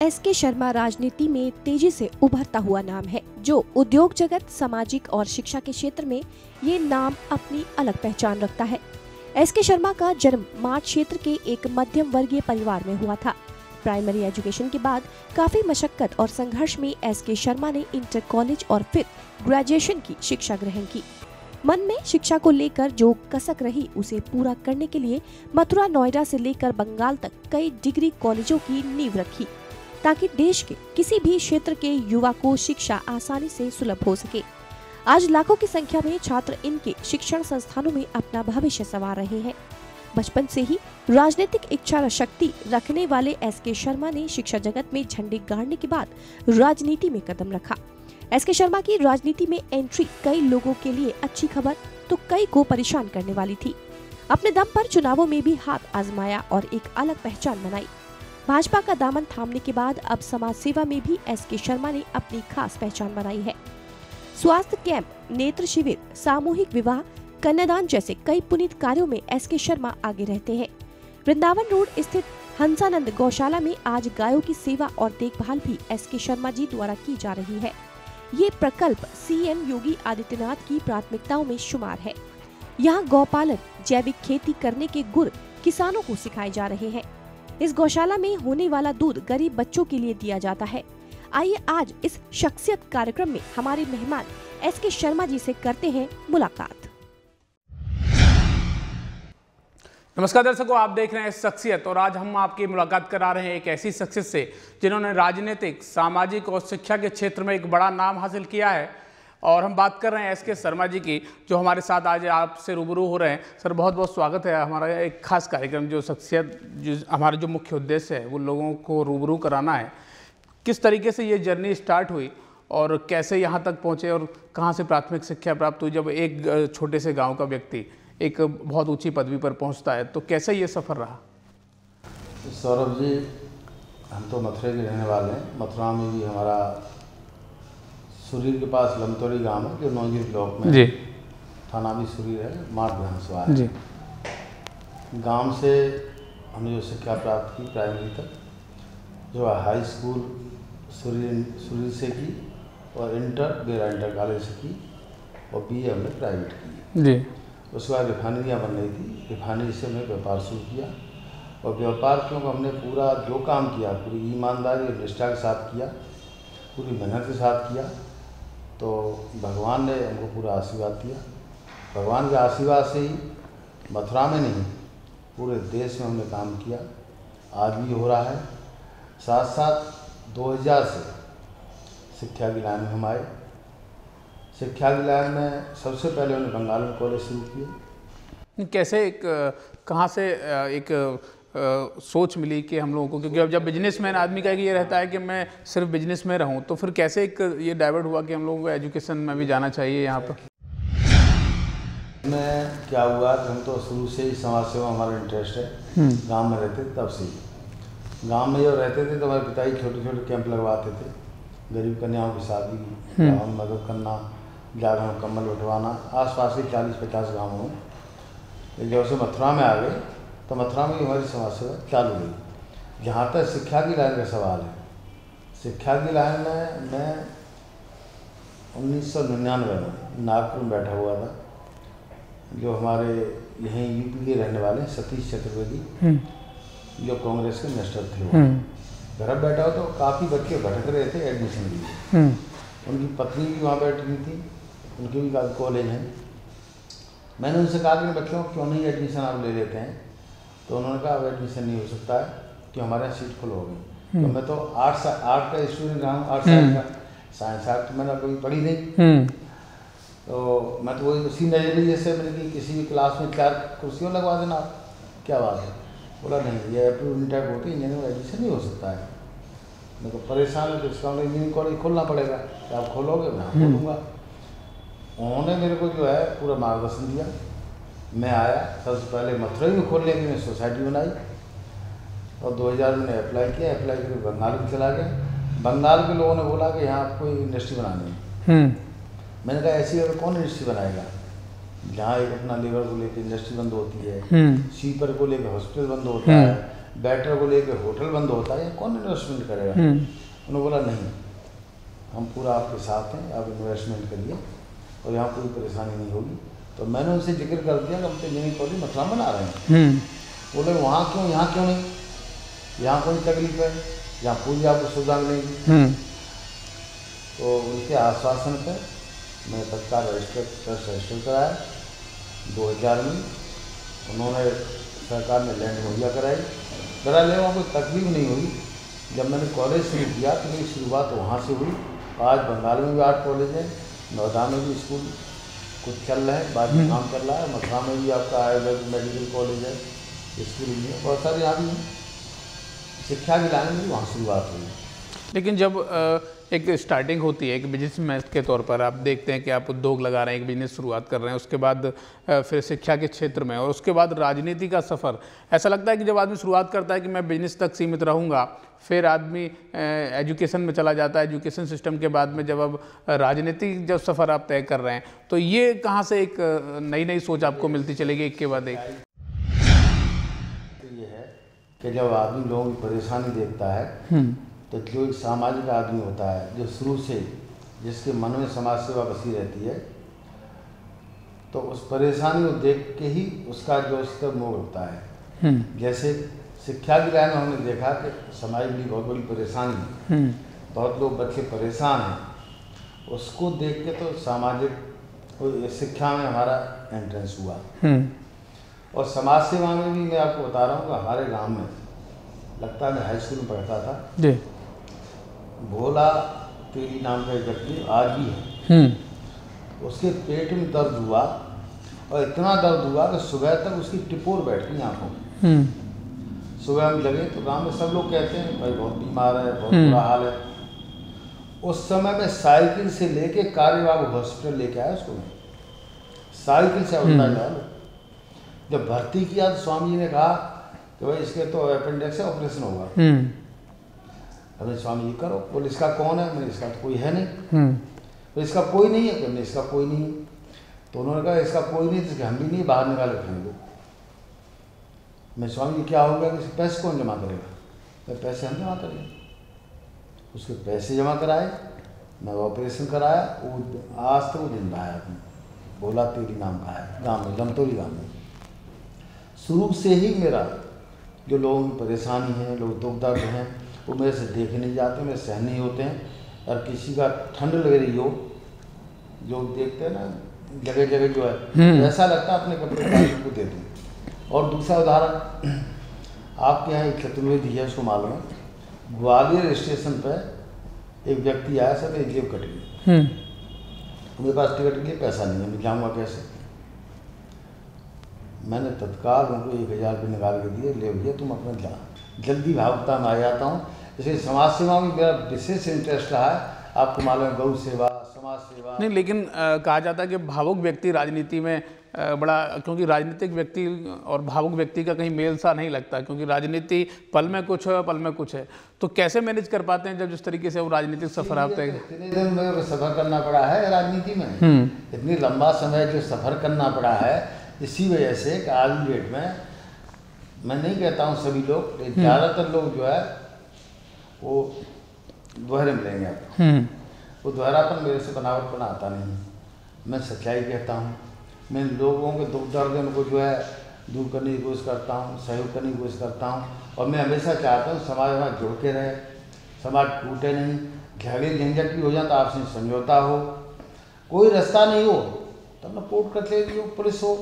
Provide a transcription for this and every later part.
SK Sharma राजनीति में तेजी से उभरता हुआ नाम है, जो उद्योग जगत, सामाजिक और शिक्षा के क्षेत्र में ये नाम अपनी अलग पहचान रखता है। एसके शर्मा का जन्म माठ क्षेत्र के एक मध्यम वर्गीय परिवार में हुआ था। प्राइमरी एजुकेशन के बाद काफी मशक्कत और संघर्ष में एसके शर्मा ने इंटर कॉलेज और फिर ग्रेजुएशन की शिक्षा ग्रहण की। मन में शिक्षा को लेकर जो कसक रही, उसे पूरा करने के लिए मथुरा, नोएडा से लेकर बंगाल तक कई डिग्री कॉलेजों की नींव रखी, ताकि देश के किसी भी क्षेत्र के युवा को शिक्षा आसानी से सुलभ हो सके। आज लाखों की संख्या में छात्र इनके शिक्षण संस्थानों में अपना भविष्य संवार रहे हैं। बचपन से ही राजनीतिक इच्छा शक्ति रखने वाले एसके शर्मा ने शिक्षा जगत में झंडे गाड़ने के बाद राजनीति में कदम रखा। एसके शर्मा की राजनीति में एंट्री कई लोगों के लिए अच्छी खबर तो कई को परेशान करने वाली थी। अपने दम पर चुनावों में भी हाथ आजमाया और एक अलग पहचान बनाई। भाजपा का दामन थामने के बाद अब समाज सेवा में भी एसके शर्मा ने अपनी खास पहचान बनाई है। स्वास्थ्य कैंप, नेत्र शिविर, सामूहिक विवाह, कन्यादान जैसे कई पुनीत कार्यों में एसके शर्मा आगे रहते हैं। वृंदावन रोड स्थित हंसानंद गौशाला में आज गायों की सेवा और देखभाल भी एसके शर्मा जी द्वारा की जा रही है। ये प्रकल्प सीएम योगी आदित्यनाथ की प्राथमिकताओं में शुमार है। यहाँ गौपालन, जैविक खेती करने के गुर किसानों को सिखाए जा रहे हैं। इस गौशाला में होने वाला दूध गरीब बच्चों के लिए दिया जाता है। आइए आज इस शख्सियत कार्यक्रम में हमारे मेहमान एसके शर्मा जी से करते हैं मुलाकात। नमस्कार दर्शकों, आप देख रहे हैं शख्सियत और आज हम आपकी मुलाकात करा रहे हैं एक ऐसी शख्सियत से जिन्होंने राजनीतिक, सामाजिक और शिक्षा के क्षेत्र में एक बड़ा नाम हासिल किया है। और हम बात कर रहे हैं एसके शर्मा जी की, जो हमारे साथ आज आपसे रूबरू हो रहे हैं। सर, बहुत बहुत स्वागत है। हमारा एक खास कार्यक्रम जो शख्सियत, जो हमारा जो मुख्य उद्देश्य है वो लोगों को रूबरू कराना है। किस तरीके से ये जर्नी स्टार्ट हुई और कैसे यहाँ तक पहुँचे और कहाँ से प्राथमिक शिक्षा प्राप्त हुई, जब एक छोटे से गाँव का व्यक्ति एक बहुत ऊंची पदवी पर पहुँचता है, तो कैसे ये सफ़र रहा? सौरभ जी, हम तो मथुरा के रहने वाले हैं। मथुरा में भी हमारा सुरीर के पास लमतौरी गांव है, जो नौगिर ब्लॉक में जी। थाना भी सुरीर है, माठ विधानसभा है जी। गांव से हमने जो शिक्षा प्राप्त की प्राइमरी तक, जो हाई स्कूल सुरीर से की और इंटर बेरा इंटर कॉलेज से की और बीए हमने प्राइवेट की जी। उसके बाद रिफाइनरियाँ बन रही थी, रिफाइनरी से हमने व्यापार शुरू किया और व्यापार क्योंकि हमने पूरा जो काम किया पूरी ईमानदारी और निष्ठा के साथ किया, पूरी मेहनत के साथ किया, तो भगवान ने हमको पूरा आशीर्वाद दिया। भगवान के आशीर्वाद से ही मथुरा में नहीं पूरे देश में हमने काम किया, आज भी हो रहा है। साथ साथ 2000 से शिक्षा की लाइन में हम आए। शिक्षा की लाइन में सबसे पहले हमने बंगाल में कॉलेज शुरू किए। कैसे कहाँ से एक सोच मिली कि हम लोगों को, क्योंकि अब जब बिजनेसमैन आदमी का ये रहता है कि मैं सिर्फ बिजनेस में रहूं, तो फिर कैसे एक ये डाइवर्ट हुआ कि हम लोगों को एजुकेशन में भी जाना चाहिए यहाँ पर? मैं क्या हुआ कि हम तो शुरू से ही समाज सेवा हमारा इंटरेस्ट है। गांव में रहते थे तब से ही। गांव में जब रहते थे तो हमारे पिताजी छोटे छोटे कैंप लगवाते थे, गरीब कन्याओं की शादी की मदद करना, जागरण कम्बल बंटवाना, आसपास के 40-50 गाँव में। जब से मथुरा में आ गए तो मथुरा में हमारी समाज सेवा चालू हुई। जहाँ तक शिक्षा की लाइन का सवाल है, शिक्षा की लाइन में मैं 1999 में नागपुर में बैठा हुआ था। जो हमारे यहीं यूपी के रहने वाले सतीश चतुर्वेदी, जो कांग्रेस के मिनिस्टर थे, वो घर बैठा हो तो काफ़ी बच्चे भटक रहे थे एडमिशन के लिए। उनकी पत्नी भी वहाँ बैठी हुई थी, उनके भी काफ़ी कॉलेज हैं। मैंने उनसे कहा कि बच्चों क्यों नहीं एडमिशन आप ले लेते हैं, तो उन्होंने कहा अब एडमिशन नहीं हो सकता है कि हमारे यहाँ सीट फुल हो गई। तो मैं तो आर्ट का स्टूडेंट रहा हूँ, 8 साल का। साइंस आर्ट तो मैंने कभी पढ़ी नहीं, तो मैं तो वही उसी नजरिए से मैंने कि किसी भी क्लास में 4 कुर्सियों लगवा देना, क्या बात है। बोला नहीं, ये अप्रूव इंटैक होती है, इंजीनियरिंग में एडमिशन नहीं हो सकता है। मैं तो परेशान है, तो इसका इंजीनियरिंग कॉलेज खोलना पड़ेगा। क्या आप खोलोगे? मैं खोलूँगा। उन्होंने मेरे को जो है पूरा मार्गदर्शन दिया। मैं आया, सबसे पहले मथुरा में खोलने की मैंने सोसाइटी बनाई और 2000 में अप्लाई किया। अप्लाई करके बंगाल में चला गया। बंगाल के लोगों ने बोला कि यहाँ आपको इंडस्ट्री बनानी है। मैंने कहा ऐसी जगह कौन इंडस्ट्री बनाएगा जहाँ एक अपना लेबर को लेकर इंडस्ट्री बंद होती है, सीपर को लेकर हॉस्पिटल बंद होता है, बैटर को लेकर होटल बंद होता है, कौन इन्वेस्टमेंट करेगा? उन्होंने बोला नहीं, हम पूरा आपके साथ हैं, आप इन्वेस्टमेंट करिए और यहाँ कोई परेशानी नहीं होगी। तो मैंने उनसे जिक्र कर दिया कि हम तो इंजीनियरिंग कॉलेज मथुरा बना रहे हैं। बोले वहाँ क्यों, यहाँ क्यों नहीं, यहाँ कोई तकलीफ है, यहाँ पूरी आपको सुविधा मिलेगी। तो उनके आश्वासन पर मैं तत्काल रजिस्टर कराया 2000 में। उन्होंने सरकार ने लैंड मुहैया कराई, करा ले, वहाँ कोई तकलीफ नहीं हुई। जब मैंने कॉलेज शुरू किया तो मेरी शुरुआत वहाँ से हुई। आज बंगाल में भी आर्ट कॉलेज है, नौदा में भी स्कूल कुछ चल रहा है, बाद में काम चल रहा है, मथुरा में भी आपका आयुर्वेद मेडिकल कॉलेज है, स्कूल भी है, बहुत सारे यहाँ भी हैं। शिक्षा की लाइन में वहाँ शुरुआत हुई। लेकिन जब एक स्टार्टिंग होती है एक बिजनेसमैन के तौर पर, आप देखते हैं कि आप उद्योग लगा रहे हैं, एक बिजनेस शुरुआत कर रहे हैं, उसके बाद फिर शिक्षा के क्षेत्र में और उसके बाद राजनीति का सफ़र, ऐसा लगता है कि जब आदमी शुरुआत करता है कि मैं बिजनेस तक सीमित रहूँगा, फिर आदमी एजुकेशन में चला जाता है, एजुकेशन सिस्टम के बाद में जब अब राजनीतिक जब सफ़र आप तय कर रहे हैं, तो ये कहाँ से एक नई नई सोच आपको मिलती चलेगी एक के बाद एक? ये है कि जब आदमी लोगों की परेशानी देखता है तो जो एक सामाजिक आदमी होता है, जो शुरू से जिसके मन में समाज सेवा बसी रहती है, तो उस परेशानी को देख के ही उसका जो उसका मोह होता है। जैसे शिक्षा की लाइन में हमने देखा कि समाज की बहुत बड़ी परेशानी है, बहुत लोग बच्चे परेशान हैं, उसको देख के तो सामाजिक शिक्षा में हमारा एंट्रेंस हुआ। और समाज सेवा में भी मैं आपको बता रहा हूँ कि हमारे गांव में, लगता है मैं हाई स्कूल में पढ़ता था जी, भोला तेली नाम का एक व्यक्ति आज भी है। उसके पेट में दर्द हुआ और इतना दर्द हुआ कि सुबह तक उसकी टिपोर बैठ गई आँखों में। सुबह हम लगे तो गांव में सब लोग कहते हैं भाई बहुत बीमार है, बहुत बुरा हाल है। उस समय में साइकिल से लेके कार्यवाहक हॉस्पिटल लेके आया उसको, साइकिल से उठा लो। जब भर्ती किया तो स्वामी जी ने कहा कि भाई इसके तो अपेंडिक्स है, ऑपरेशन होगा। अरे स्वामी जी करो। बोले इसका कौन है? मैंने इसका तो कोई है नहीं। तो इसका कोई नहीं है? मैंने इसका कोई नहीं है। तो उन्होंने कहा इसका कोई नहीं, जिसके हम भी नहीं, बाहर निकाल फेंक दो। मैं स्वामी जी क्या होगा कि पैसे कौन जमा करेगा? मैं पैसे हम जमा करेंगे। उसके पैसे जमा कराए, मैं ऑपरेशन कराया, वो आज तक वो जिंदा है। भोला तेली नाम का है, गाँव में, लमतोली गाँव में। शुरू से ही मेरा जो लोगों की परेशानी है, लोग दुख दर्द हैं, वो मेरे से देख नहीं जाते, मेरे सहन नहीं होते हैं। और किसी का ठंड लग रही हो, जो देखते हैं ना जगह जगह जो है, ऐसा लगता है अपने कपड़े को दे दूँ। और दूसरा उदाहरण, आपके यहाँ एक चतुर्वेदी है, उसको मालूम है, ग्वालियर स्टेशन पर एक व्यक्ति आया, सब एक जेब कट गई, मेरे पास टिकट के लिए पैसा नहीं है, मैं जाऊँगा कैसे? मैंने तत्काल उनको 1000 रुपये निकाल के दिए, ले भैया तुम अपना जल्दी भावुकता में आ जाता हूँ। इसलिए समाज सेवा में मेरा विशेष इंटरेस्ट रहा है। आपको मालूम है, गौ सेवा, समाज सेवा। नहीं, लेकिन कहा जाता है कि भावुक व्यक्ति राजनीति में बड़ा, क्योंकि राजनीतिक व्यक्ति और भावुक व्यक्ति का कहीं मेल सा नहीं लगता, क्योंकि राजनीति पल में कुछ है, पल में कुछ है। तो कैसे मैनेज कर पाते हैं जब जिस तरीके से वो राजनीतिक सफर आप तय? इतने दिन में सफ़र करना पड़ा है राजनीति में, इतनी लंबा समय जो सफ़र करना पड़ा है, इसी वजह से कि आज की डेट में, मैं नहीं कहता हूँ सभी लोग, ज़्यादातर लोग जो है वो दोहरे मिलेंगे आपको। वो दोहरापन मेरे से बनावटपन आता नहीं। मैं सच्चाई कहता हूँ, मैं लोगों के दुख दर्द उनको जो है दूर करने की कोशिश करता हूँ, सहयोग करने की कोशिश करता हूँ। और मैं हमेशा चाहता हूँ समाज हमारा जुड़ के रहे, समाज टूटे नहीं, झगड़े झंझट भी हो जाए तो आपसे समझौता हो, कोई रास्ता नहीं हो तब ना कोर्ट कचहरी हो, पुलिस हो,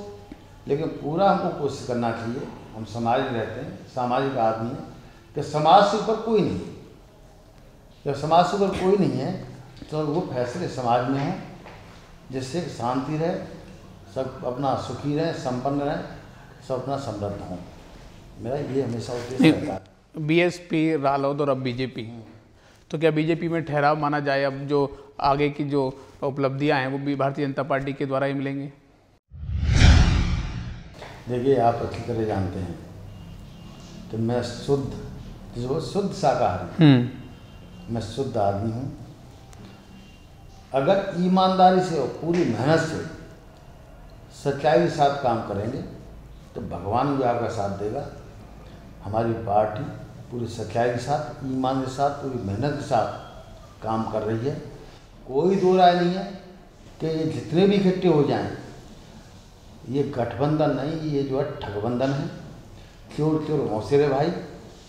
लेकिन पूरा हमको कोशिश करना चाहिए। हम समाज में रहते हैं, सामाजिक आदमी हैं, कि समाज से ऊपर कोई नहीं। जब समाज से ऊपर कोई नहीं है तो वो फैसले समाज में हैं, जिससे शांति रहे, सब अपना सुखी रहें, संपन्न रहें, सब अपना समृद्ध हों। मेरा ये हमेशा उद्देश्य रहता है। बीएसपी, रालोद और अब बीजेपी, तो क्या बीजेपी में ठहराव माना जाए? अब जो आगे की जो उपलब्धियां हैं वो भी भारतीय जनता पार्टी के द्वारा ही मिलेंगी? देखिए, आप अच्छी तरह जानते हैं कि मैं शुद्ध शाकाहारी, मैं शुद्ध आदमी हूँ। अगर ईमानदारी से और पूरी मेहनत से सच्चाई के साथ काम करेंगे तो भगवान भी आपका साथ देगा। हमारी पार्टी पूरी सच्चाई के साथ, ईमान के साथ, पूरी मेहनत के साथ काम कर रही है। कोई दो राय नहीं है कि ये जितने भी इकट्ठे हो जाएं, ये गठबंधन नहीं, ये जो है ठगबंधन है। क्योर क्योर मौसेरे भाई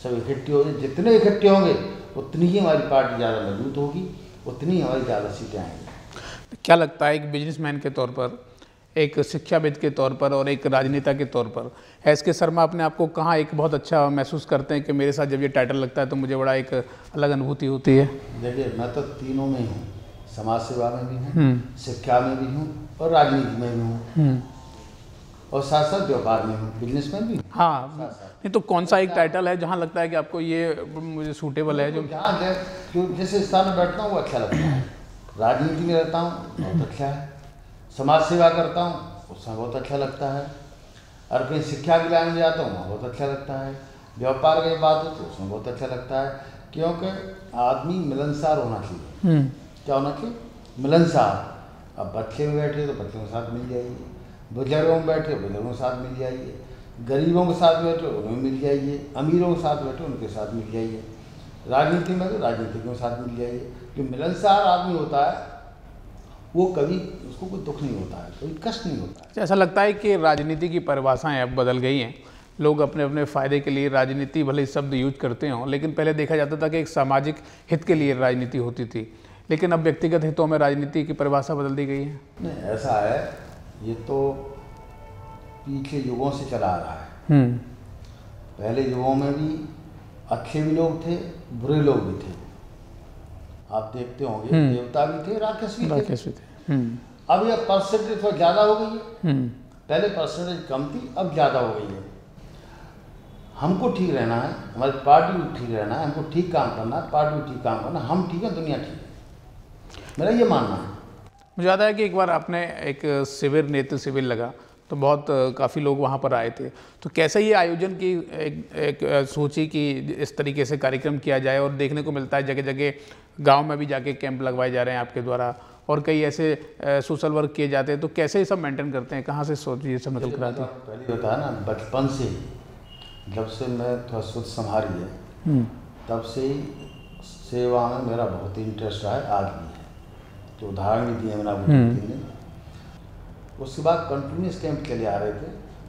सब इकट्ठे हो जाए, जितने इकट्ठे होंगे उतनी ही हमारी पार्टी ज़्यादा मजबूत होगी, उतनी हमारी ज़्यादा सीटें आएंगी। क्या लगता है एक बिजनेसमैन के तौर पर, एक शिक्षाविद के तौर पर और एक राजनेता के तौर पर एस.के. शर्मा अपने आप को कहाँ एक बहुत अच्छा महसूस करते हैं कि मेरे साथ जब ये टाइटल लगता है तो मुझे बड़ा एक अलग अनुभूति होती है? देखिए, मैं तो तीनों में हूँ, समाज सेवा में भी हूँ, शिक्षा में भी हूँ और राजनीति में भी हूँ और साथ साथ व्यापार में हूँ, बिजनेसमैन भी। हाँ, नहीं तो कौन सा एक टाइटल है जहाँ लगता है कि आपको ये मुझे सूटेबल है? जो जिस स्थान में बैठता हूँ वो अच्छा लगता है। राजनीति में रहता हूँ बहुत अच्छा है, समाज सेवा करता हूँ उसमें बहुत अच्छा लगता है, और कहीं शिक्षा की लाइन में जाता हूँ वहाँ बहुत अच्छा लगता है, व्यापार की बात हो तो उसमें बहुत अच्छा लगता है, क्योंकि आदमी मिलनसार होना चाहिए। क्या होना चाहिए? मिलनसार। अब बच्चे में बैठे तो बच्चों के साथ मिल जाइए, बुजुर्गों में बैठे बुजुर्गों के साथ मिल जाइए, गरीबों के साथ बैठे उन्हें मिल जाइए, अमीरों के साथ बैठे उनके साथ मिल जाइए, राजनीति में तो राजनीतिकों के साथ मिल जाइए। जो मिलनसार आदमी होता है वो कभी उसको कोई दुख नहीं होता है, कोई कष्ट नहीं होता है। ऐसा लगता है कि राजनीति की परिभाषाएं अब बदल गई हैं, लोग अपने अपने फ़ायदे के लिए राजनीति भले ही शब्द यूज करते हों, लेकिन पहले देखा जाता था कि एक सामाजिक हित के लिए राजनीति होती थी, लेकिन अब व्यक्तिगत हितों में राजनीति की परिभाषा बदल दी गई है। नहीं, ऐसा है, ये तो पिछले युगों से चला आ रहा है। पहले युगों में भी अच्छे भी लोग थे, बुरे लोग भी थे। आप देखते होंगे देवता भी थे, राक्षस भी थे। अब यह परसेंटेज थोड़ा ज़्यादा हो गई है, पहले परसेंटेज कम थी, अब ज़्यादा हो गई है। हमको ठीक रहना है, हमारी पार्टी भी ठीक रहना है, हमको ठीक काम करना है, पार्टी भी ठीक काम करना है, हम ठीक है, दुनिया ठीक है, मेरा ये मानना है। मुझे याद है कि एक बार आपने एक शिविर, नेत्र शिविर लगा तो बहुत काफ़ी लोग वहाँ पर आए थे, तो कैसे ये आयोजन की एक सोची कि इस तरीके से कार्यक्रम किया जाए, और देखने को मिलता है जगह जगह गांव में भी जाके कैंप लगवाए जा रहे हैं आपके द्वारा, और कई ऐसे सोशल वर्क किए जाते हैं, तो कैसे ये सब मेंटेन करते हैं, कहाँ से सोच ये सब निकल कर आती है? पहले बताया ना, बचपन से जब से मैं थोड़ा सोच संभाली है तब से ही सेवा में मेरा बहुत ही इंटरेस्ट रहा है, आज भी है। तो उदाहरण भी दिए मैंने आपको। उसके बाद कंटिन्यूस कैंप चले आ रहे थे,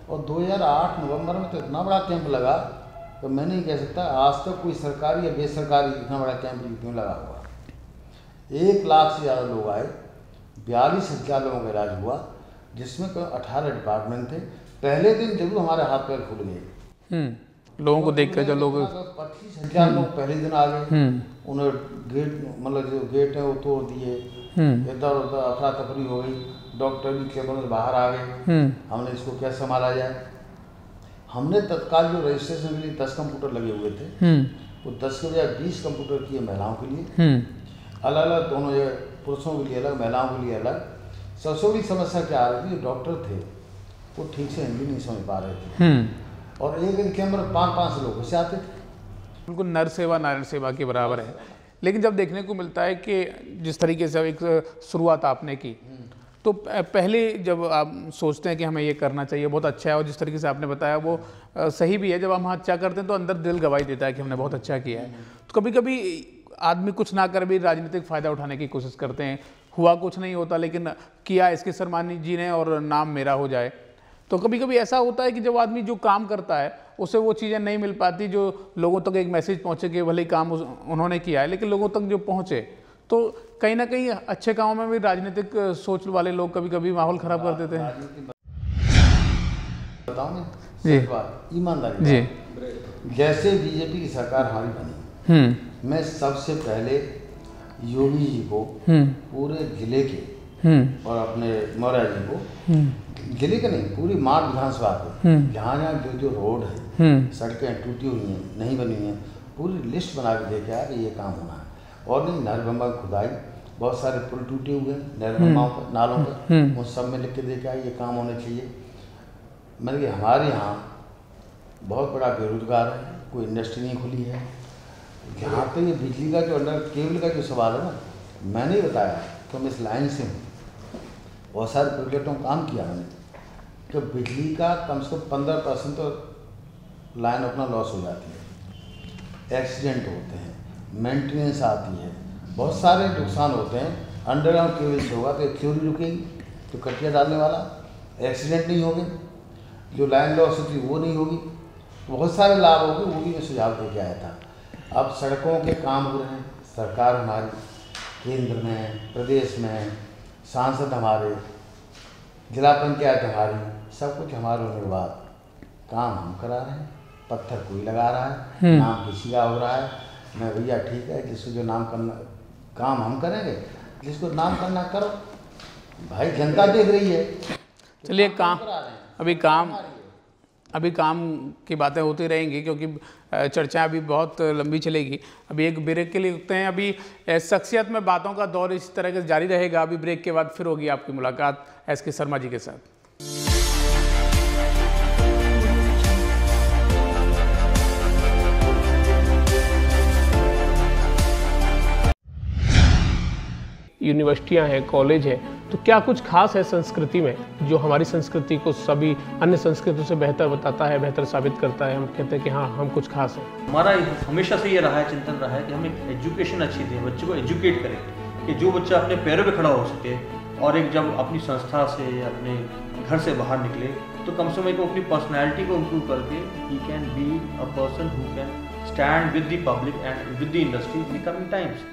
और 2008 नवंबर में तो इतना बड़ा कैंप लगा तो मैं नहीं कह सकता आज तक कोई सरकारी या बेसरकारी इतना बड़ा कैंप क्यों लगा हुआ। 1 लाख से ज़्यादा लोग आए, 42,000 लोगों का इलाज हुआ, जिसमें 18 डिपार्टमेंट थे। पहले दिन जरूर हमारे हाथ पैर खुल गए लोगों को देख कर, जो लोग 25,000 लोग पहले दिन आ गए, उन्हें गेट मतलब जो गेट है वो तोड़ दिए, इधर उधर अफरा तफरी हो गई, डॉक्टर भी केवल बाहर आ गए। हमने इसको क्या संभाला जाए। हमने तत्काल जो रजिस्ट्रेशन के लिए 10 कंप्यूटर लगे हुए थे, वो 10 के बजाय 20 कंप्यूटर किए महिलाओं के लिए, अलग अलग दोनों जगह, पुरुषों के लिए अलग, महिलाओं के लिए अलग। सबसे बड़ी समस्या क्या आ रही थी, जो डॉक्टर थे वो ठीक से हिंदी नहीं समझ पा रहे थे, और एक दिन के अंदर 5-5 लोग घुस आते थे। बिल्कुल नर सेवा नारायण सेवा के बराबर है। लेकिन जब देखने को मिलता है कि जिस तरीके से एक शुरुआत आपने की, तो पहले जब आप सोचते हैं कि हमें ये करना चाहिए, बहुत अच्छा है, और जिस तरीके से आपने बताया वो सही भी है, जब हम अच्छा करते हैं तो अंदर दिल गवाही देता है कि हमने बहुत अच्छा किया है। तो कभी कभी आदमी कुछ ना कर भी राजनीतिक फ़ायदा उठाने की कोशिश करते हैं, हुआ कुछ नहीं होता, लेकिन किया एस.के. शर्मा जी ने और नाम मेरा हो जाए। तो कभी कभी ऐसा होता है कि जब आदमी जो काम करता है उसे वो चीज़ें नहीं मिल पाती, जो लोगों तक एक मैसेज पहुँचे कि भले ही काम उन्होंने किया है, लेकिन लोगों तक जो पहुँचे, तो कहीं ना कहीं अच्छे कामों में भी राजनीतिक सोच वाले लोग कभी कभी माहौल खराब कर देते हैं। बताऊँ मैं ईमानदारी जी, जैसे बीजेपी की सरकार हमारी बनी, मैं सबसे पहले योगी जी को पूरे जिले के और अपने मौर्य जी को, जिले के नहीं पूरी माठ विधानसभा को, जहाँ जहाँ जो रोड है, सड़कें टूटी हुई हैं, नहीं बनी हैं, पूरी लिस्ट बना के देके आया कि ये काम होना है। और नहीं, नहरगंगा खुदाई, बहुत सारे पुल टूटे हुए हैं नहरगंगाओं पर, नालों पर, उन सब में लिख के देके आया ये काम होने चाहिए। मैंने कि हमारे यहाँ बहुत बड़ा बेरोजगार है, कोई इंडस्ट्री नहीं खुली है। यहाँ पे ये बिजली का जो अंडर केबल का जो सवाल है ना, मैंने ही बताया तो मैं इस लाइन से हूँ, बहुत सारे प्रोजेक्टों में काम किया मैंने, कि बिजली का कम से कम 15% तो लाइन अपना लॉस हो जाती है, एक्सीडेंट होते हैं, मेंटेनेंस आती है, बहुत सारे नुकसान होते हैं। अंडरग्राउंड केबल से होगा तो एक थ्योरी रुकेगी, तो कटिया डालने वाला, एक्सीडेंट नहीं होंगे, जो लाइन लॉस होती है वो नहीं होगी, बहुत सारे लाभ होंगे, वो भी मैं सुझाव दे के आया था। अब सड़कों के काम हो रहे हैं, सरकार हमारी केंद्र में, प्रदेश में, सांसद हमारे, जिला पंचायत हमारी, सब कुछ हमारे होने के बाद काम हम करा रहे हैं, पत्थर कोई लगा रहा है, नाम किसी का हो रहा है। मैं भैया ठीक है, जिसको जो नाम करना काम हम करेंगे, जिसको नाम करना करो, भाई जनता देख रही है। चलिए अभी काम की बातें होती रहेंगी, क्योंकि चर्चा अभी बहुत लंबी चलेगी। अभी एक ब्रेक के लिए रुकते हैं। अभी शख्सियत में बातों का दौर इस तरह से जारी रहेगा। अभी ब्रेक के बाद फिर होगी आपकी मुलाकात एस.के. शर्मा जी के साथ। यूनिवर्सिटियां हैं, कॉलेज है, तो क्या कुछ खास है संस्कृति में जो हमारी संस्कृति को सभी अन्य संस्कृतियों से बेहतर बताता है, बेहतर साबित करता है? हम कहते हैं कि हाँ, हम कुछ खास हैं। हमारा हमेशा से ये रहा है, चिंतन रहा है कि हम एक एजुकेशन अच्छी दें, बच्चे को एजुकेट करें कि जो बच्चा अपने पैरों पे खड़ा हो सके, और एक जब अपनी संस्था से अपने घर से बाहर निकले तो कम से कम अपनी पर्सनैलिटी को इम्प्रूव करके he can be a person who can stand with the public and with the industry in the coming times.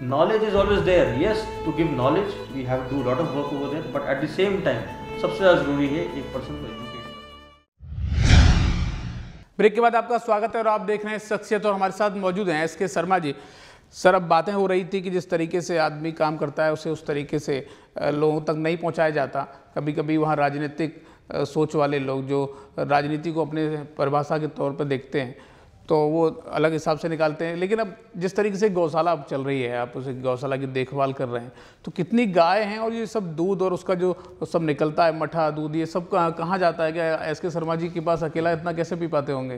Knowledge is always there. Yes, to give knowledge, we have to do a lot of work over there. But at the same time, सबसे ज़्यादा जरूरी है एक person को educate करना। Break के बाद आपका स्वागत है और आप देख रहे हैं शख्सियत, और हमारे साथ मौजूद हैं एस.के. शर्मा जी। सर, अब बातें हो रही थी कि जिस तरीके से आदमी काम करता है उसे उस तरीके से लोगों तक नहीं पहुंचाया जाता। कभी कभी वहाँ राजनीतिक सोच वाले लोग जो राजनीति को अपने परिभाषा के तौर पर देखते हैं तो वो अलग हिसाब से निकालते हैं। लेकिन अब जिस तरीके से गौशाला अब चल रही है, आप उसे गौशाला की देखभाल कर रहे हैं, तो कितनी गाय हैं और ये सब दूध और उसका जो सब निकलता है, मठा दूध, ये सब कहाँ जाता है? क्या एस.के. शर्मा जी के पास अकेला इतना कैसे पी पाते होंगे?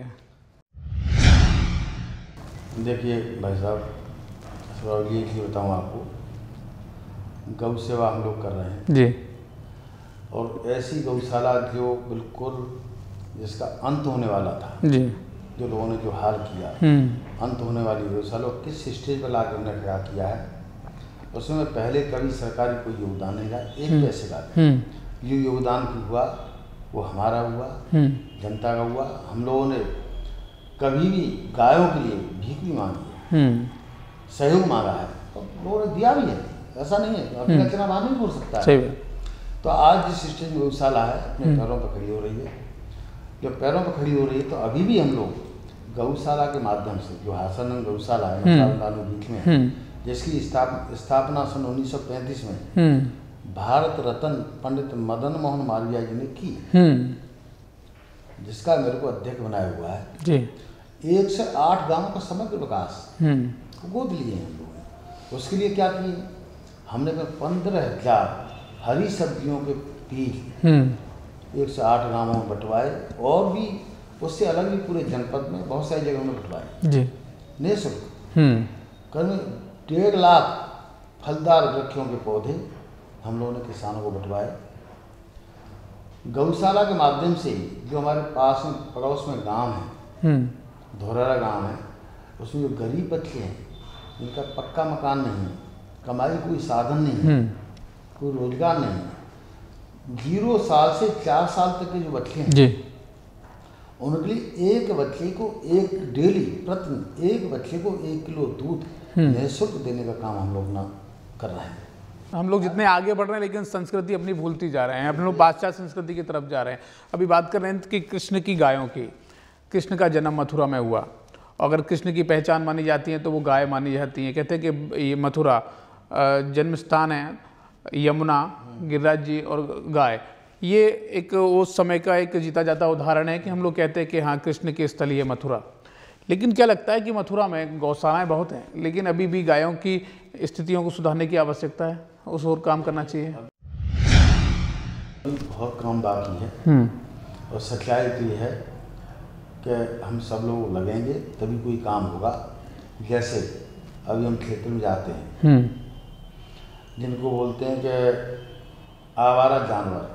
देखिए भाई साहब, एक ही बताऊँ आपको, गौ सेवा हम लोग कर रहे हैं जी, और ऐसी गौशाला जो बिल्कुल जिसका अंत होने वाला था जी, जो लोगों ने जो हाल किया, अंत होने वाली गौशाला किस स्टेज पर लाकर हमने खड़ा किया है, उसमें पहले कभी सरकारी कोई योगदान नहीं रहा, एक पैसे का जो योगदान की हुआ वो हमारा हुआ, जनता का हुआ। हम लोगों ने कभी भी गायों के लिए भीख भी मांगी है, सहयोग मांगा है, तो लोगों ने दिया भी है, ऐसा नहीं है। अपना चुनाव आदमी नहीं बोल सकता है। तो आज जिस स्टेज में गौशाला है अपने पैरों पर खड़ी हो रही है, जो पैरों पर खड़ी हो रही है, तो अभी भी हम लोग गौशाला के माध्यम से, जो हासानंद गौशाला है बीच में है, जिसकी स्थापना सन 1935 में भारत रत्न पंडित मदन मोहन मालवीय जी ने की, जिसका मेरे को अध्यक्ष बनाया हुआ है जी। 108 गांवों का समग्र विकास गोद लिए हैं हम लोगों ने। उसके लिए क्या किए, हमने 15,000 हरी सब्जियों के बीज 108 गांवों में बंटवाए, और भी उससे अलग भी पूरे जनपद में बहुत सारी जगहों में बंटवाए जी, निःशुल्क। करीब 1.5 लाख फलदार वृक्षों के पौधे हम लोगों ने किसानों को बंटवाए। गौशाला के माध्यम से जो हमारे पास में पड़ोस में गांव है, धोरारा गांव है, उसमें जो गरीब बच्चे हैं जिनका पक्का मकान नहीं है, कमाई कोई साधन नहीं है, कोई रोजगार नहीं है, 0 साल से 4 साल तक के जो बच्चे हैं जी, उनके लिए एक बच्चे को डेली प्रतिदिन एक बच्चे को 1 किलो दूध निःशुल्क देने का काम हम लोग ना कर रहे हैं। हम लोग जितने आगे बढ़ रहे हैं लेकिन संस्कृति अपनी भूलती जा रहे हैं, हम लोग पाश्चात्य संस्कृति की तरफ जा रहे हैं। अभी बात कर रहे हैं कि कृष्ण की गायों की, कृष्ण का जन्म मथुरा में हुआ, अगर कृष्ण की पहचान मानी जाती है तो वो गाय मानी जाती है। कहते हैं कि ये मथुरा जन्म स्थान है, यमुना, गिरिराज जी और गाय, ये एक उस समय का एक जीता जाता उदाहरण है कि हम लोग कहते हैं कि हाँ, कृष्ण की स्थली है मथुरा। लेकिन क्या लगता है कि मथुरा में गौशालाएं बहुत हैं, लेकिन अभी भी गायों की स्थितियों को सुधारने की आवश्यकता है, उस और काम करना चाहिए। बहुत काम बाकी है, और सच्चाई तो ये है कि हम सब लोग लगेंगे तभी कोई काम होगा। जैसे अभी हम क्षेत्र में जाते हैं, जिनको बोलते हैं कि आवारा जानवर,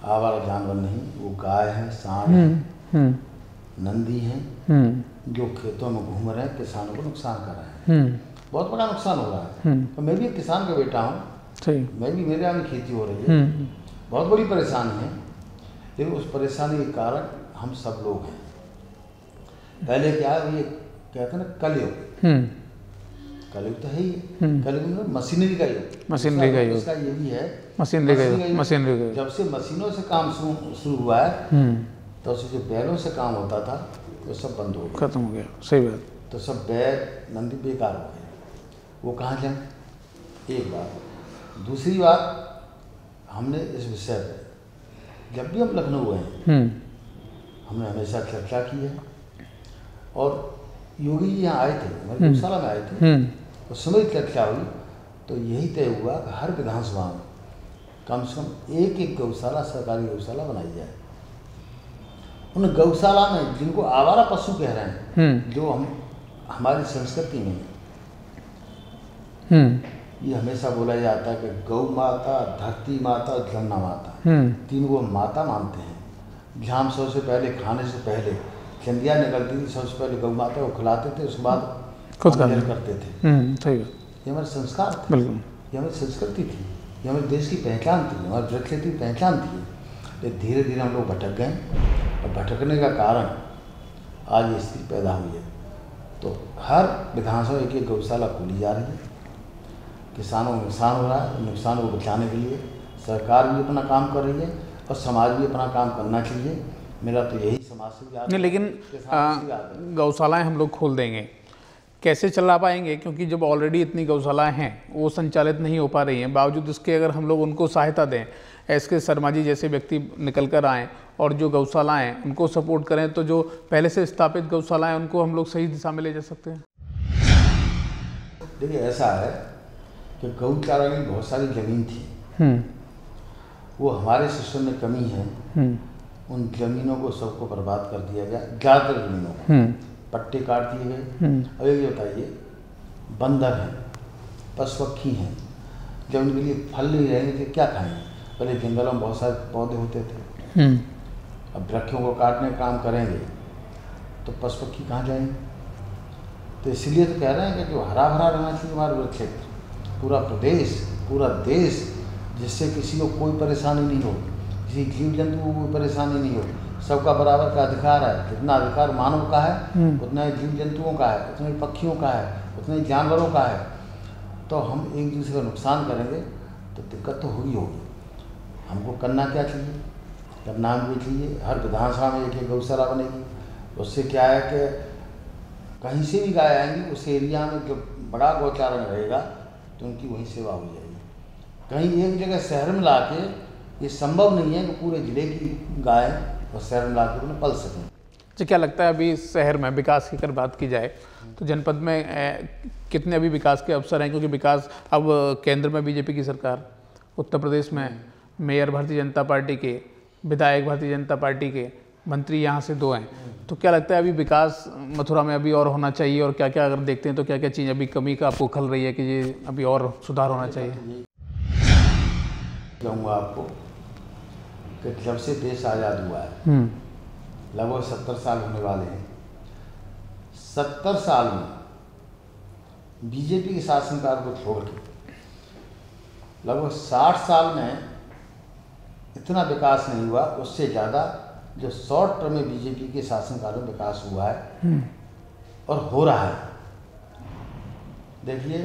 आवारा जानवर नहीं, वो गाय है, सांड है, नंदी हैं जो खेतों में घूम रहे हैं, किसानों को नुकसान कर रहे हैं। बहुत बड़ा नुकसान हो रहा है। तो मैं भी एक किसान का बेटा हूँ, मैं भी, मेरे यहाँ भी खेती हो रही है, बहुत बड़ी परेशानी है। लेकिन उस परेशानी के कारण हम सब लोग हैं। पहले क्या है, ये कहते हैं ना कलयुग, कलयुग तो है ही, कलयुग में मशीनरी का युग, मशीनरी का युग, उसका ये भी है मशीनरी का युग, मशीनरी का युग। जब से मशीनों से काम शुरू हुआ है तो उससे जो बैलों से काम होता था वो सब बंद हो गया, खत्म हो गया। सही बात। तो सब बैल नंदी बेकार हो गए, वो कहाँ जाए, एक बात। दूसरी बात, हमने इस विषय पर जब भी हम लखनऊ हैं हमने हमेशा चर्चा की है। और योगी जी यहाँ आए थे, हमारे गौशाला में आए थे, उस समय चर्चा हुई तो यही तय हुआ कि हर विधानसभा में कम से कम एक गौशाला, सरकारी गौशाला बनाई जाए। उन गौशाला में जिनको आवारा पशु कह रहे हैं, जो हम हमारी संस्कृति में ये हमेशा बोला जाता है कि गौ माता, धरती माता और जमुना माता, तीनों को माता मानते हैं। जहाँ हम सबसे पहले खाने से पहले चंदिया निकलती थी, सबसे पहले गौ माता को खिलाते थे, उसके बाद खुद करते थे। सही बात। ये हमारे संस्कार थे, बिल्कुल, ये हमारी संस्कृति थी, ये हमारे देश की पहचान थी, हमारी प्रकृति की पहचान थी। लेकिन धीरे धीरे हम लोग भटक गए, और भटकने का कारण आज ये स्थिति पैदा हुई है। तो हर विधानसभा एक गौशाला खोली जा रही है। किसानों को नुकसान हो रहा है, नुकसान को बचाने के लिए सरकार भी अपना काम कर रही है और समाज भी अपना काम करना चाहिए। मेरा तो यही समाज से याद नहीं, लेकिन गौशालाएं हम लोग खोल देंगे, कैसे चला पाएंगे? क्योंकि जब ऑलरेडी इतनी गौशालाएं हैं वो संचालित नहीं हो पा रही हैं। बावजूद इसके अगर हम लोग उनको सहायता दें, एसके शर्मा जी जैसे व्यक्ति निकल कर आएँ और जो गौशालाएं हैं उनको सपोर्ट करें, तो जो पहले से स्थापित गौशालाएं उनको हम लोग सही दिशा में ले जा सकते हैं। देखिए, ऐसा है कि गौचारा की बहुत सारी ज़मीन थी, वो हमारे सिस्टम में कमी है। उन ज़मीनों को सबको बर्बाद कर दिया गया, ज़्यादातर ज़मीनों को पट्टे काट दिए गए। अब ये बताइए, बंदर हैं, पशुपक्षी हैं, जब उनके लिए फल नहीं रहेंगे तो क्या खाएंगे? पहले जंगलों में बहुत सारे पौधे होते थे, अब वृक्षों को काटने का काम करेंगे तो पशुपक्षी कहाँ जाएंगे? तो इसलिए तो कह रहे हैं कि जो हरा भरा रहना चाहिए हमारा वृक्ष क्षेत्र, पूरा प्रदेश, पूरा देश, जिससे किसी को कोई परेशानी नहीं हो, किसी जीव जंतु को कोई परेशानी नहीं हो, सबका बराबर का अधिकार है। जितना अधिकार मानव का है उतना ही जीव जंतुओं का है, उतना ही पक्षियों का है, उतना ही जानवरों का है। तो हम एक दूसरे का नुकसान करेंगे तो दिक्कत तो होगी। हमको करना क्या चाहिए? करना हमको चाहिए हर विधानसभा में एक गौशाला बनेगी। उससे क्या है कि कहीं से भी गाय आएंगी, उस एरिया में जो बड़ा गौचारण रहेगा तो उनकी वहीं सेवा हो जाएगी। कहीं एक जगह शहर में लाके ये संभव नहीं है कि पूरे ज़िले की गाय और शहर में लाके उन्हें पल सकें। जी, क्या लगता है अभी शहर में विकास की अगर बात की जाए तो जनपद में कितने अभी विकास के अवसर हैं? क्योंकि विकास अब केंद्र में बीजेपी की सरकार, उत्तर प्रदेश में मेयर भारतीय जनता पार्टी के, विधायक भारतीय जनता पार्टी के, मंत्री यहाँ से 2 हैं। तो क्या लगता है अभी विकास मथुरा में अभी और होना चाहिए? और क्या क्या अगर देखते हैं तो क्या क्या चीज़ अभी कमी का आपको खल रही है कि ये अभी और सुधार होना चाहिए? कहूँगा आपको कि जब से देश आज़ाद हुआ है, लगभग 70 साल होने वाले हैं। 70 साल में बीजेपी के शासनकाल को छोड़ के लगभग 60 साल में इतना विकास नहीं हुआ, उससे ज़्यादा जो शॉर्ट टर्म में बीजेपी के शासनकाल में विकास हुआ है और हो रहा है। देखिए,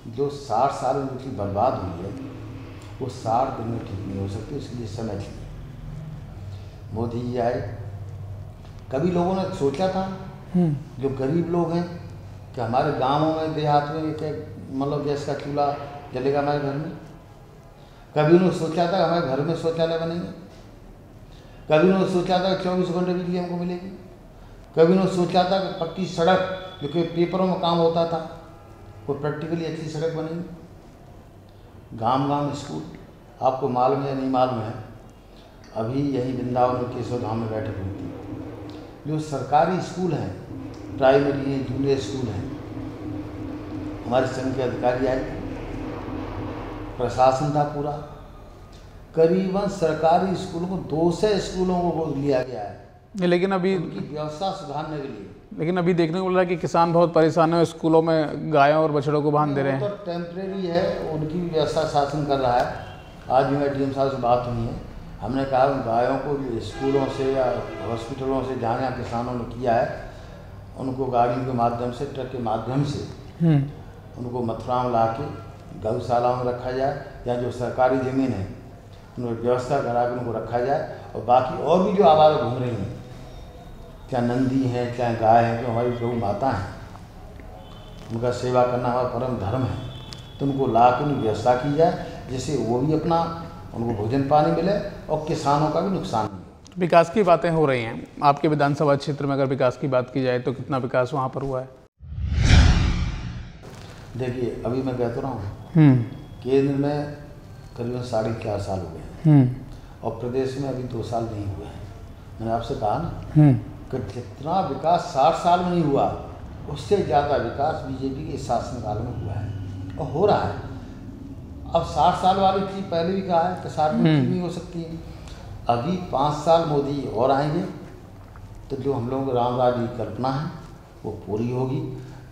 जो 60 साल में जितनी बर्बाद हुई है वो 60 दिन में ठीक नहीं हो सकती, इसलिए समय चाहिए। मोदी जी आए, कभी लोगों ने सोचा था, जो गरीब लोग हैं, कि हमारे गांवों में देहात में मतलब गैस का चूल्हा जलेगा हमारे घर में? कभी उन्होंने सोचा था हमारे घर में शौचालय बनेंगे? कभी उन्होंने सोचा था 24 घंटे बिजली हमको मिलेगी? कभी उन्होंने सोचा था कि पक्की सड़क, जो कि पेपरों में काम होता था, वो प्रैक्टिकली अच्छी सड़क बनेगी? गांव गांव स्कूल, आपको मालूम है नहीं मालूम है, अभी यही वृंदावन में केशव धाम में बैठक हुई थी। जो सरकारी स्कूल हैं, प्राइमरी हैं, जूनियर स्कूल हैं, हमारे संघ के अधिकारी आए थे, प्रशासन था पूरा, करीबन सरकारी स्कूलों को 200 स्कूलों को गोद लिया गया है। लेकिन अभी उनकी व्यवस्था सुधारने के लिए। लेकिन अभी देखने को मिल रहा है कि किसान बहुत परेशान है, स्कूलों में गायों और बछड़ों को बांध दे रहे हैं। तो टेम्परेरी है, उनकी भी व्यवस्था शासन कर रहा है। आज भी मैं डीएम साहब से बात हुई है, हमने कहा गायों को स्कूलों से या हॉस्पिटलों से जहाँ जहाँ किसानों ने किया है उनको गाड़ियों के माध्यम से, ट्रक के माध्यम से उनको मथुरा में ला के गौशाला में रखा जाए, या जो सरकारी ज़मीन है उनको व्यवस्था करा के उनको रखा जाए। और बाकी और भी जो आवारा घूम रही हैं, चाहे नंदी हैं चाहे गाय हैं, जो हमारी गौ माता हैं, उनका सेवा करना हमारा परम धर्म है, तो उनको ला के उनकी व्यवस्था की जाए जिससे वो भी अपना उनको भोजन पानी मिले और किसानों का भी नुकसान नहीं हो। विकास की बातें हो रही हैं आपके विधानसभा क्षेत्र में, अगर विकास की बात की जाए तो कितना विकास वहाँ पर हुआ है? देखिए, अभी मैं कहता रहा हूँ केंद्र में करीबन 4.5 साल हो गए और प्रदेश में अभी 2 साल नहीं हुए हैं। मैंने आपसे कहा ना कि जितना विकास 60 साल में नहीं हुआ उससे ज़्यादा विकास बीजेपी के शासनकाल में हुआ है और हो रहा है। अब 60 साल वाली चीज़ पहले भी कहा है कि 60 में नहीं हो सकती है। अभी 5 साल मोदी और आएंगे तो जो हम लोगों को राम राज्य की कल्पना है वो पूरी होगी।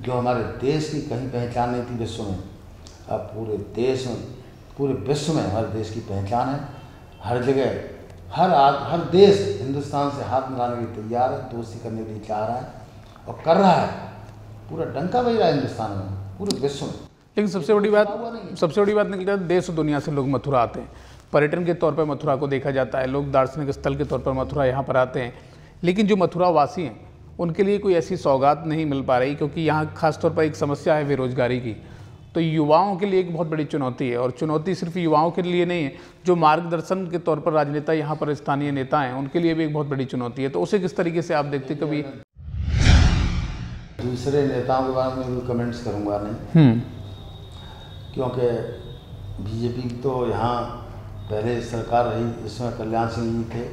जो हमारे देश की कहीं पहचान नहीं थी विश्व में, अब पूरे देश में, पूरे विश्व में हमारे देश की पहचान है। हर जगह हर देश हिंदुस्तान से हाथ मिलाने के लिए तैयार है, दोस्ती करने के लिए चाह रहा है और कर रहा है। पूरा डंका बज रहा है हिंदुस्तान में, पूरे विश्व में। लेकिन सबसे बड़ी बात निकलता है, देश और दुनिया से लोग मथुरा आते हैं, पर्यटन के तौर पर मथुरा को देखा जाता है, लोग दार्शनिक स्थल के तौर पर मथुरा यहाँ पर आते हैं। लेकिन जो मथुरा वासी हैं उनके लिए कोई ऐसी सौगात नहीं मिल पा रही, क्योंकि यहाँ खासतौर पर एक समस्या है बेरोजगारी की। तो युवाओं के लिए एक बहुत बड़ी चुनौती है, और चुनौती सिर्फ युवाओं के लिए नहीं है, जो मार्गदर्शन के तौर पर राजनेता यहाँ पर स्थानीय नेता हैं उनके लिए भी एक बहुत बड़ी चुनौती है। तो उसे किस तरीके से आप देखते? कभी दूसरे नेताओं के बारे में भी कमेंट्स करूँगा नहीं, क्योंकि बीजेपी तो यहाँ पहले सरकार रही, इसमें कल्याण सिंह जी थे,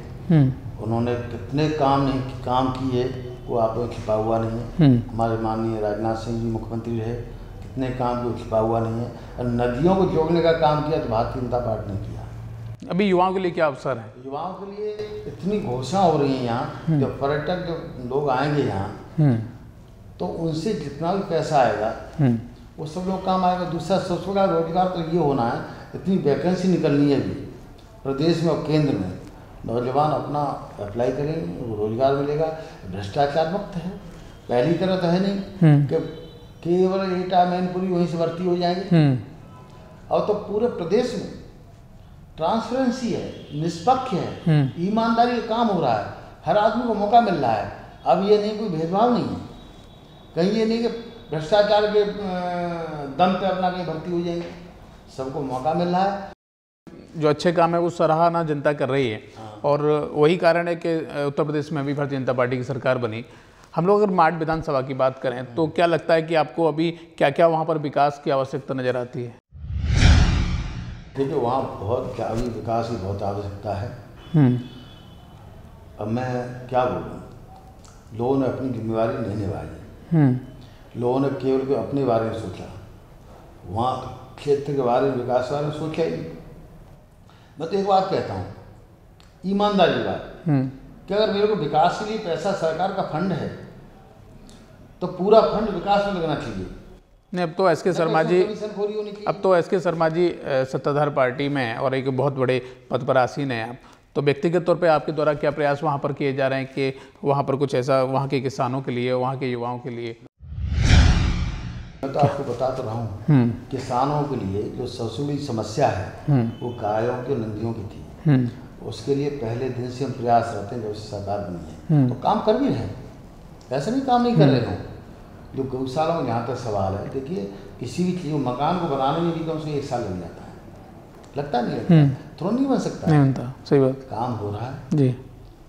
उन्होंने कितने काम किए वो आप में छिपा हुआ नहीं है। हमारे माननीय राजनाथ सिंह जी मुख्यमंत्री रहे, कितने काम जो छिपा हुआ नहीं है। और नदियों को जोड़ने का काम किया तो भारतीय जनता पार्टी ने किया। अभी युवाओं के लिए क्या अवसर है? युवाओं के लिए इतनी घोषणा हो रही है यहाँ, जो पर्यटक जो लोग आएंगे यहाँ तो उनसे जितना भी पैसा आएगा वो सब लोग काम आएगा। दूसरा सबसे बड़ा रोजगार तो ये होना है, इतनी वैकेंसी निकलनी है अभी प्रदेश में और केंद्र में, नौजवान अपना अप्लाई करेंगे, रोजगार मिलेगा। भ्रष्टाचार मुक्त है, पहली तरह तो है नहीं कि केवल एटा मैनपुरी वहीं से भर्ती हो जाएंगे। और तो पूरे प्रदेश में ट्रांसपेरेंसी है, निष्पक्ष है, ईमानदारी का काम हो रहा है, हर आदमी को मौका मिल रहा है। अब ये नहीं कोई भेदभाव नहीं है, कहीं ये नहीं कि भ्रष्टाचार के दम पे अपना कहीं भर्ती हो जाएंगे, सबको मौका मिल रहा है। जो अच्छे काम है वो सराहना जनता कर रही है, और वही कारण है कि उत्तर प्रदेश में भी भारतीय जनता पार्टी की सरकार बनी। हम लोग अगर माट विधानसभा की बात करें तो क्या लगता है कि आपको अभी क्या क्या वहाँ पर विकास की आवश्यकता नज़र आती है? देखिए, वहाँ बहुत अभी विकास की बहुत आवश्यकता है। अब मैं क्या बोलूँ, लोगों ने अपनी जिम्मेवारी नहीं निभाई। लोगों ने केवल अपने बारे में सोचा, वहाँ क्षेत्र के बारे में, विकास के बारे में सोचा ही। मैं तो एक बात कहता हूँ, ईमानदारी बात, कि अगर मेरे को विकास के लिए पैसा सरकार का फंड है तो पूरा फंड विकास में लगना चाहिए। नहीं, अब तो एसके शर्मा जी सत्ताधार पार्टी में और एक बहुत बड़े पद पर आसीन है आप, तो व्यक्तिगत तौर पे आपके द्वारा क्या प्रयास वहाँ पर किए जा रहे हैं कि वहाँ पर कुछ ऐसा वहाँ के किसानों के लिए, वहाँ के युवाओं के लिए? मैं तो आपको बता तो रहा हूँ, किसानों के लिए जो सबसे बड़ी समस्या है वो गायों के नंदियों की थी। उसके लिए पहले दिन से हम प्रयास रहते हैं, जब से सरकार बनी है तो काम कर भी रहे हैं, ऐसा नहीं काम नहीं कर रहे हैं। जो गौशाला में जहाँ तक सवाल है, देखिए किसी भी चीज़ मकान को बनाने में भी कम से 1 साल लग जाता है, लगता नहीं लगता, तुरंत नहीं बन सकता, नहीं बनता। सही बात, काम हो रहा है जी।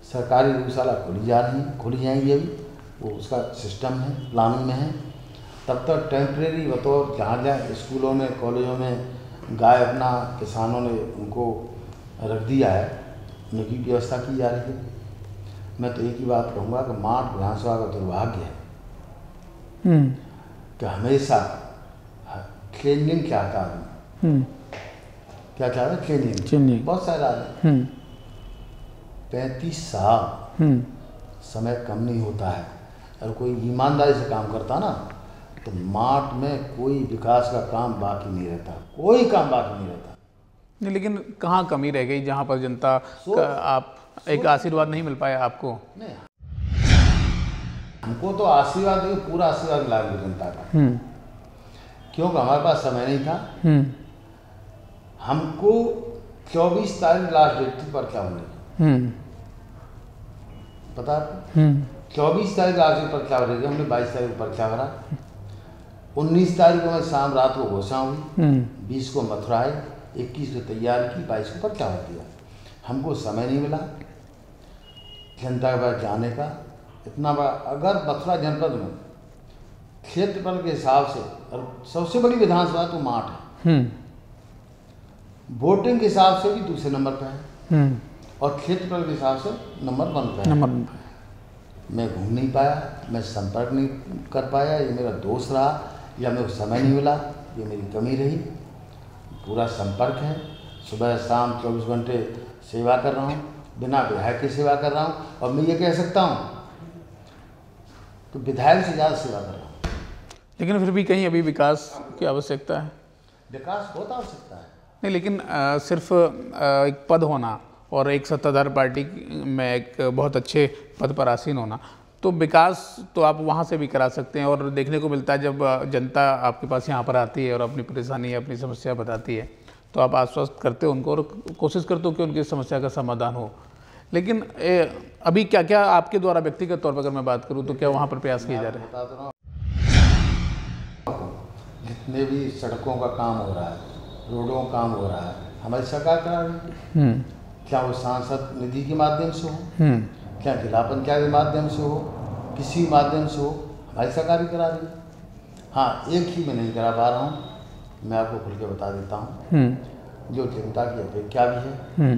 सरकारी गौशाला खोली जा रही हैं, खोली जाएंगी, अभी वो उसका सिस्टम है, प्लानिंग में है। तब तक टेम्परेरी बतौर जहाँ जहाँ स्कूलों में, कॉलेजों में गाय अपना किसानों ने उनको रख दिया है, उनकी व्यवस्था की जा रही है। मैं तो एक ही बात कहूँगा कि माट विधानसभा का दुर्भाग्य है कि हमेशा क्लीनिंग चाहता आदमी, क्या चाहता है? क्लीनिंग। बहुत सारे आदमी 35 साल समय कम नहीं होता है। अगर कोई ईमानदारी से काम करता ना तो मार्ट में कोई विकास का काम बाकी नहीं रहता, कोई काम बाकी नहीं रहता। नहीं, लेकिन कहाँ कमी रह गई जहाँ पर जनता का आप एक आशीर्वाद नहीं मिल पाया आपको? नहीं, हमको तो आशीर्वाद देखिए, पूरा आशीर्वाद मिला जनता का, क्योंकि हमारे पास समय नहीं था। हमको 24 तारीख लास्ट डेट थी पर्चा होने, पता आपको? 24 तारीख लास्ट डेट पर्चा भरेगी, हमने 22 तारीख को पर्चा भरा। 19 तारीख को मैं शाम रात को घोषणा हुई, 20 को मथुरा आई, 21 को तैयार की, 22 को पर्चा भर दिया। हमको समय नहीं मिला जनता के पास जाने का इतना बड़ा। अगर मथुरा जनपद में क्षेत्रफल के हिसाब से और सबसे बड़ी विधानसभा तो माठ है, वोटिंग के हिसाब से भी दूसरे नंबर पे है और क्षेत्रफल के हिसाब से नंबर 1 पे है। मैं घूम नहीं पाया, मैं संपर्क नहीं कर पाया, ये मेरा दोष रहा या मेरे को समय नहीं मिला, ये मेरी कमी रही। पूरा संपर्क है, सुबह शाम 24 घंटे सेवा कर रहा हूँ, बिना विधायक की सेवा कर रहा हूँ। और मैं ये कह सकता हूँ तो विधायक से ज़्यादा सेवा कर रहा हूँ। लेकिन फिर भी कहीं अभी विकास की आवश्यकता है। विकास बहुत आवश्यकता है। नहीं, लेकिन सिर्फ एक पद होना और एक सत्ताधार पार्टी में एक बहुत अच्छे पद पर आसीन होना, तो विकास तो आप वहाँ से भी करा सकते हैं। और देखने को मिलता है जब जनता आपके पास यहाँ पर आती है और अपनी परेशानी अपनी समस्या बताती है तो आप आश्वस्त करते हो उनको और कोशिश करते हो कि उनकी समस्या का समाधान हो। लेकिन अभी क्या क्या आपके द्वारा व्यक्तिगत तौर पर अगर मैं बात करूँ तो क्या वहाँ पर प्रयास किए जा रहे हैं? जितने भी सड़कों का काम हो रहा है, रोडों का काम हो रहा है, हमारी सरकार करा रही है। क्या वो सांसद निधि के माध्यम से हो, क्या जिला पंचायत के माध्यम से हो, किसी माध्यम से हो, हमारी सरकार ही करा रही है। हाँ, एक ही मैं नहीं करा पा रहा हूँ, मैं आपको खुल के बता देता हूँ, जो जनता की अपेक्षा भी है।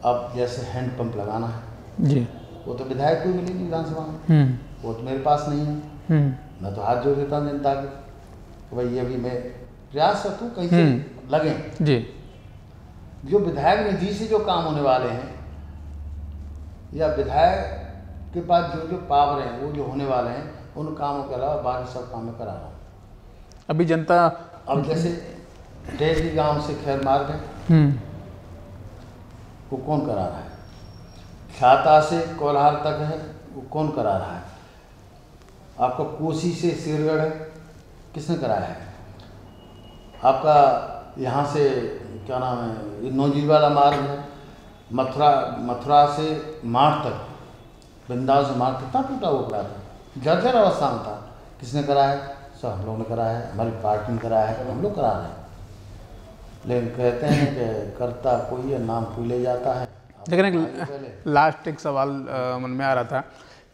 अब जैसे हैंड पंप लगाना है जी, वो तो विधायक को मिलेगी विधानसभा में, वो तो मेरे पास नहीं है। मैं तो हाथ जोड़ देता हूँ जनता के, तो भाई ये भी मैं प्रयास करता हूँ कहीं से लगे जी। जो विधायक निधि से जो काम होने वाले हैं या विधायक के पास जो जो पावर हैं वो जो होने वाले हैं, उन कामों के अलावा बाकी सब काम मैं करा रहा हूँ। अभी जनता अब जैसे डेहरी गांव से खैर मार्ग है, वो कौन करा रहा है? ख्याता से कोल्हार तक है, वो कौन करा रहा है? आपका कोसी से शेरगढ़ है, किसने कराया है? आपका यहाँ से क्या नाम है, ये नौजील वाला मार्ग है, मथुरा से माठ तक, वृंदावन से माठ तक टूटा हुआ पड़ा था, जर्जर अवस्था में था। किसने कराया है? सब हम लोग ने कराया है, हमारी पार्टी ने कराया है, हम लोग करा रहे हैं। लेकिन कहते हैं कि करता कोई है, नाम कोई ले जाता है। लेकिन एक लास्ट एक सवाल मन में आ रहा था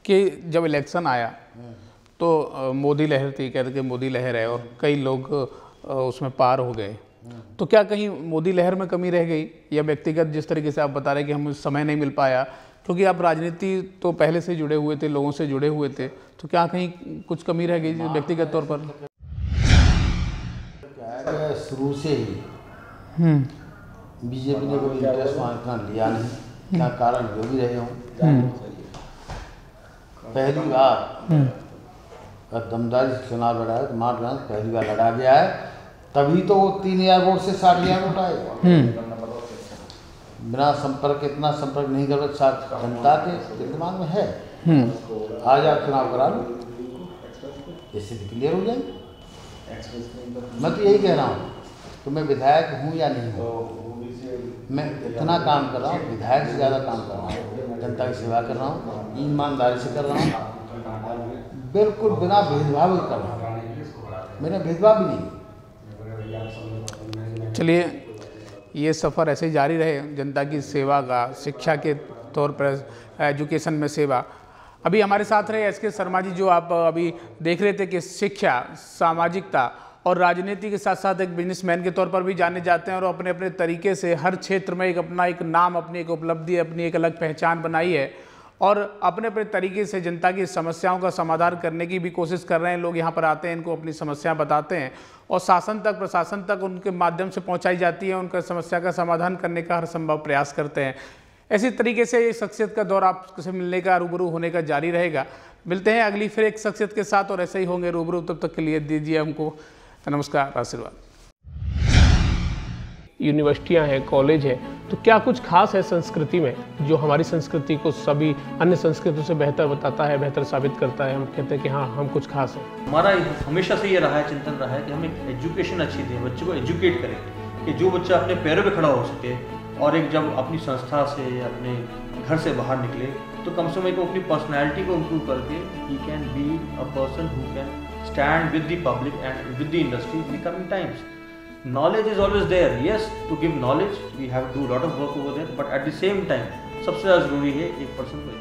कि जब इलेक्शन आया तो मोदी लहर थी, कहते कि मोदी लहर है, और कई लोग उसमें पार हो गए। तो क्या कहीं मोदी लहर में कमी रह गई, या व्यक्तिगत जिस तरीके से आप बता रहे कि हमें समय नहीं मिल पाया, क्योंकि आप राजनीति तो पहले से जुड़े हुए थे, लोगों से जुड़े हुए थे, तो क्या कहीं कुछ कमी रह गई व्यक्तिगत तौर पर? शुरू से ही बीजेपी ने कोई इंटरेस्ट वहाँ इतना लिया नहीं, क्या कारण जो भी रहे हों। पहली बार दमदारी से चुनाव लड़ा है, मार्च पहली बार लड़ा गया है, तभी तो वो 3000 वोट से 60,000 वोट आए। बिना संपर्क, इतना संपर्क नहीं कर रहा, जनता के दिमाग में है। आज आप चुनाव करा लो, इससे क्लियर हो जाए। मैं तो यही कह रहा हूँ तो मैं विधायक हूँ या नहीं हूँ, मैं इतना काम कर रहा हूँ, विधायक से ज़्यादा काम कर रहा हूँ, जनता की सेवा कर रहा हूँ, ईमानदारी से कर रहा हूँ, बिल्कुल बिना भेदभाव कर रहा हूँ, मेरा भेदभाव भी नहीं। चलिए, ये सफ़र ऐसे ही जारी रहे जनता की सेवा का, शिक्षा के तौर पर एजुकेशन में सेवा। अभी हमारे साथ रहे एसके शर्मा जी, जो आप अभी देख रहे थे कि शिक्षा, सामाजिकता और राजनीति के साथ साथ एक बिजनेसमैन के तौर पर भी जाने जाते हैं और अपने अपने तरीके से हर क्षेत्र में एक अपना एक नाम, अपनी एक उपलब्धि, अपनी एक अलग पहचान बनाई है और अपने अपने तरीके से जनता की समस्याओं का समाधान करने की भी कोशिश कर रहे हैं। लोग यहाँ पर आते हैं, इनको अपनी समस्याएं बताते हैं और शासन तक, प्रशासन तक उनके माध्यम से पहुँचाई जाती है, उनका समस्या का समाधान करने का हर संभव प्रयास करते हैं। ऐसी तरीके से ये शख्सियत का दौर आपसे मिलने का, रूबरू होने का जारी रहेगा। मिलते हैं अगली फिर एक शख्सियत के साथ और ऐसे ही होंगे रूबरू। तब तक के लिए दीजिए हमको नमस्कार, आशीर्वाद। यूनिवर्सिटियां हैं, कॉलेज है, तो क्या कुछ खास है संस्कृति में जो हमारी संस्कृति को सभी अन्य संस्कृतियों से बेहतर बताता है, बेहतर साबित करता है? हम कहते हैं कि हाँ, हम कुछ खास हैं। हमारा हमेशा से ये रहा है, चिंतन रहा है कि हम एक एजुकेशन अच्छी दें, बच्चे को एजुकेट करें कि जो बच्चा अपने पैरों पे खड़ा हो सके और एक जब अपनी संस्था से, अपने घर से बाहर निकले तो कम से कम अपनी पर्सनैलिटी को इम्प्रूव करके he can be a person who can stand with the public and with the industry in the coming times. Knowledge is always there. Yes, to give knowledge, we have to do a lot of work over there. But at the same time, सबसे ज़्यादा ज़रूरी है एक person को